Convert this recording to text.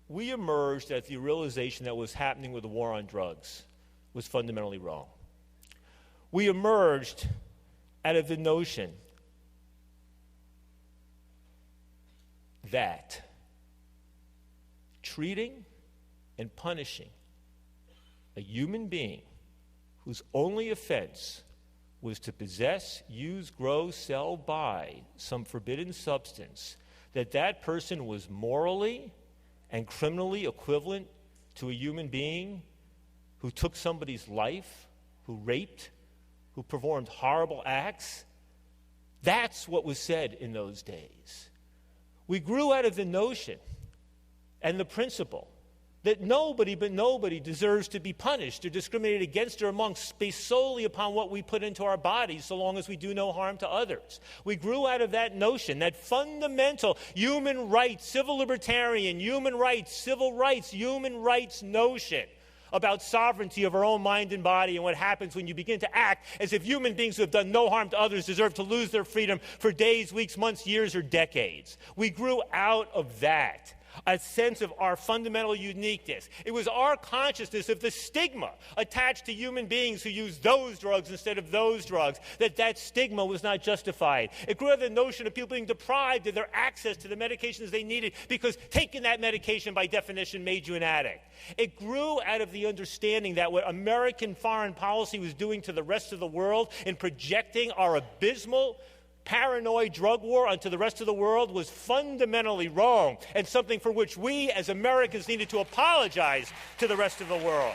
we emerged at the realization that what was happening with the war on drugs was fundamentally wrong. We emerged out of the notion that treating and punishing a human being whose only offense was to possess, use, grow, sell, buy some forbidden substance, that person was morally and criminally equivalent to a human being who took somebody's life, who raped, who performed horrible acts. That's what was said in those days. We grew out of the notion and the principle that nobody but nobody deserves to be punished or discriminated against or amongst based solely upon what we put into our bodies so long as we do no harm to others. We grew out of that notion, that fundamental human rights, civil libertarian, human rights, civil rights, human rights notion about sovereignty of our own mind and body and what happens when you begin to act as if human beings who have done no harm to others deserve to lose their freedom for days, weeks, months, years, or decades. We grew out of that, a sense of our fundamental uniqueness. It was our consciousness of the stigma attached to human beings who use those drugs instead of those drugs, that stigma was not justified. It grew out of the notion of people being deprived of their access to the medications they needed because taking that medication by definition made you an addict. It grew out of the understanding that what American foreign policy was doing to the rest of the world in projecting our abysmal paranoid drug war onto the rest of the world was fundamentally wrong and something for which we as Americans needed to apologize to the rest of the world.